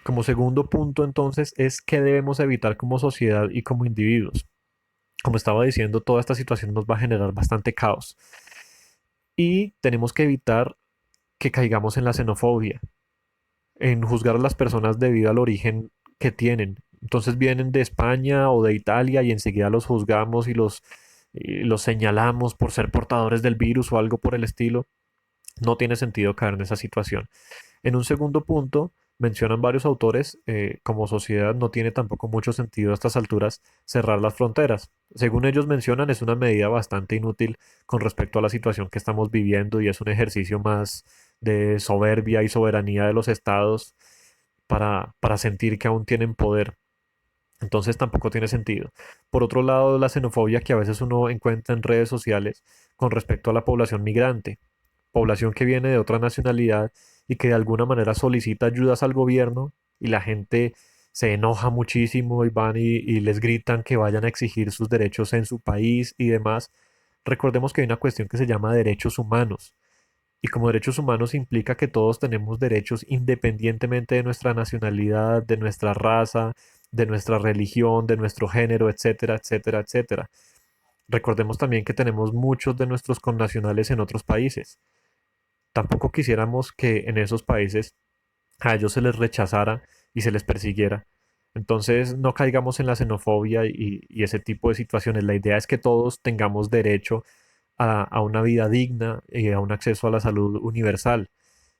Como segundo punto, entonces, es qué debemos evitar como sociedad y como individuos. Como estaba diciendo, toda esta situación nos va a generar bastante caos. Y tenemos que evitar que caigamos en la xenofobia, en juzgar a las personas debido al origen que tienen. Entonces vienen de España o de Italia y enseguida los juzgamos y los señalamos por ser portadores del virus o algo por el estilo. No tiene sentido caer en esa situación. En un segundo punto, mencionan varios autores, como sociedad no tiene tampoco mucho sentido a estas alturas cerrar las fronteras. Según ellos mencionan, es una medida bastante inútil con respecto a la situación que estamos viviendo y es un ejercicio más de soberbia y soberanía de los estados para sentir que aún tienen poder. Entonces tampoco tiene sentido. Por otro lado, la xenofobia que a veces uno encuentra en redes sociales con respecto a la población migrante, población que viene de otra nacionalidad y que de alguna manera solicita ayudas al gobierno y la gente se enoja muchísimo y van y les gritan que vayan a exigir sus derechos en su país y demás. Recordemos que hay una cuestión que se llama derechos humanos. Y como derechos humanos implica que todos tenemos derechos independientemente de nuestra nacionalidad, de nuestra raza, de nuestra religión, de nuestro género, etcétera, etcétera, etcétera. Recordemos también que tenemos muchos de nuestros connacionales en otros países. Tampoco quisiéramos que en esos países a ellos se les rechazara y se les persiguiera. Entonces no caigamos en la xenofobia y ese tipo de situaciones. La idea es que todos tengamos derecho a una vida digna y a un acceso a la salud universal.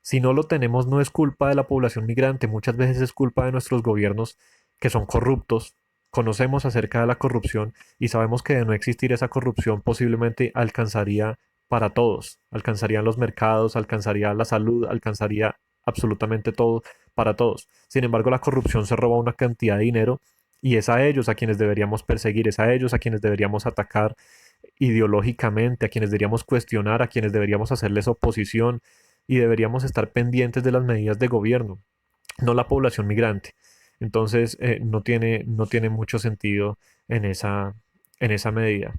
Si no lo tenemos, no es culpa de la población migrante, muchas veces es culpa de nuestros gobiernos que son corruptos. Conocemos acerca de la corrupción y sabemos que de no existir esa corrupción posiblemente alcanzaría para todos, alcanzarían los mercados, alcanzaría la salud, alcanzaría absolutamente todo para todos. Sin embargo, la corrupción se roba una cantidad de dinero y es a ellos a quienes deberíamos perseguir, es a ellos a quienes deberíamos atacar ideológicamente, a quienes deberíamos cuestionar, a quienes deberíamos hacerles oposición y deberíamos estar pendientes de las medidas de gobierno, no la población migrante. Entonces, no tiene mucho sentido en en esa medida.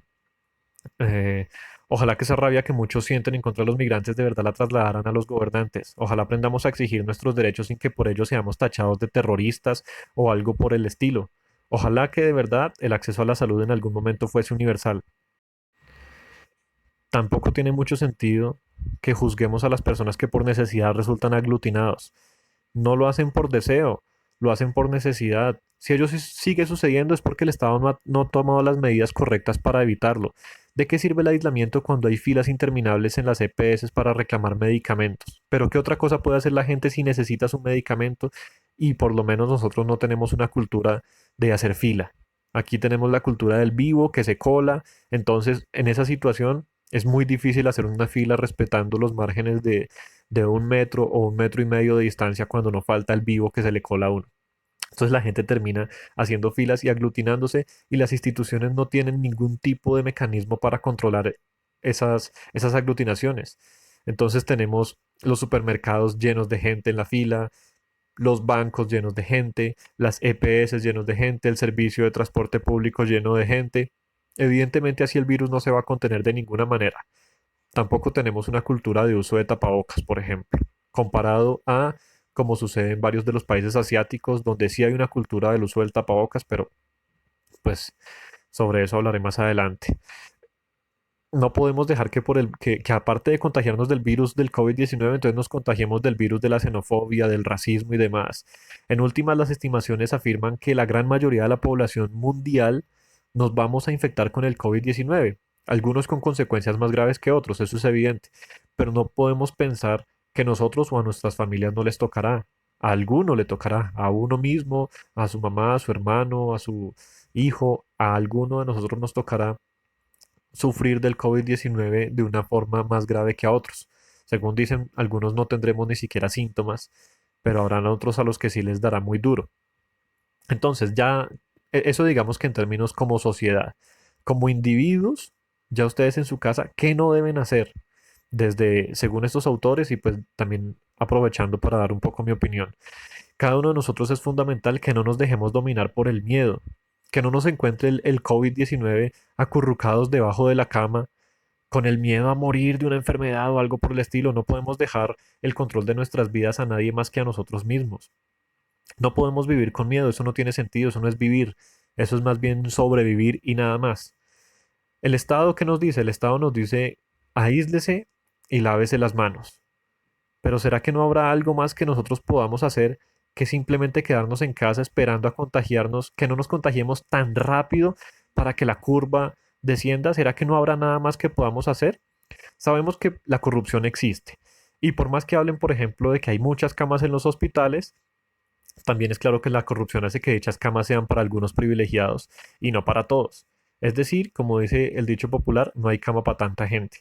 Eh, Ojalá que esa rabia que muchos sienten en contra de los migrantes de verdad la trasladaran a los gobernantes. Ojalá aprendamos a exigir nuestros derechos sin que por ello seamos tachados de terroristas o algo por el estilo. Ojalá que de verdad el acceso a la salud en algún momento fuese universal. Tampoco tiene mucho sentido que juzguemos a las personas que por necesidad resultan aglutinados. No lo hacen por deseo, lo hacen por necesidad. Si ello sigue sucediendo es porque el Estado no ha tomado las medidas correctas para evitarlo. ¿De qué sirve el aislamiento cuando hay filas interminables en las EPS para reclamar medicamentos? Pero ¿qué otra cosa puede hacer la gente si necesita su medicamento? Y por lo menos nosotros no tenemos una cultura de hacer fila. Aquí tenemos la cultura del vivo que se cola. Entonces, en esa situación es muy difícil hacer una fila respetando los márgenes de un metro o un metro y medio de distancia cuando no falta el vivo que se le cola a uno. Entonces la gente termina haciendo filas y aglutinándose y las instituciones no tienen ningún tipo de mecanismo para controlar esas aglutinaciones. Entonces tenemos los supermercados llenos de gente en la fila, los bancos llenos de gente, las EPS llenos de gente, el servicio de transporte público lleno de gente. Evidentemente así el virus no se va a contener de ninguna manera. Tampoco tenemos una cultura de uso de tapabocas, por ejemplo, comparado a como sucede en varios de los países asiáticos, donde sí hay una cultura del uso del tapabocas, pero pues sobre eso hablaré más adelante. No podemos dejar que que aparte de contagiarnos del virus del COVID-19, entonces nos contagiemos del virus de la xenofobia, del racismo y demás. En últimas, las estimaciones afirman que la gran mayoría de la población mundial nos vamos a infectar con el COVID-19, algunos con consecuencias más graves que otros, eso es evidente, pero no podemos pensar que nosotros o a nuestras familias no les tocará. A alguno le tocará, a uno mismo, a su mamá, a su hermano, a su hijo, a alguno de nosotros nos tocará sufrir del COVID-19 de una forma más grave que a otros. Según dicen, algunos no tendremos ni siquiera síntomas, pero habrán otros a los que sí les dará muy duro. Entonces, ya eso digamos que en términos como sociedad, como individuos, ya ustedes en su casa, ¿qué no deben hacer? Desde, según estos autores, y pues también aprovechando para dar un poco mi opinión. Cada uno de nosotros es fundamental que no nos dejemos dominar por el miedo, que no nos encuentre el COVID-19 acurrucados debajo de la cama, con el miedo a morir de una enfermedad o algo por el estilo. No podemos dejar el control de nuestras vidas a nadie más que a nosotros mismos. No podemos vivir con miedo, eso no tiene sentido, eso no es vivir, eso es más bien sobrevivir y nada más. El Estado, ¿qué nos dice? El Estado nos dice, aíslese y lávese las manos. Pero ¿será que no habrá algo más que nosotros podamos hacer que simplemente quedarnos en casa esperando a contagiarnos, que no nos contagiemos tan rápido para que la curva descienda? ¿Será que no habrá nada más que podamos hacer? Sabemos que la corrupción existe. Y por más que hablen, por ejemplo, de que hay muchas camas en los hospitales, también es claro que la corrupción hace que dichas camas sean para algunos privilegiados y no para todos. Es decir, como dice el dicho popular, no hay cama para tanta gente.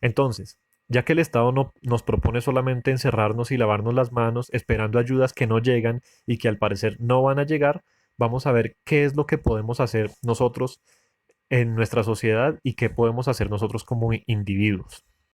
Entonces, ya que el Estado no, nos propone solamente encerrarnos y lavarnos las manos esperando ayudas que no llegan y que al parecer no van a llegar, vamos a ver qué es lo que podemos hacer nosotros en nuestra sociedad y qué podemos hacer nosotros como individuos.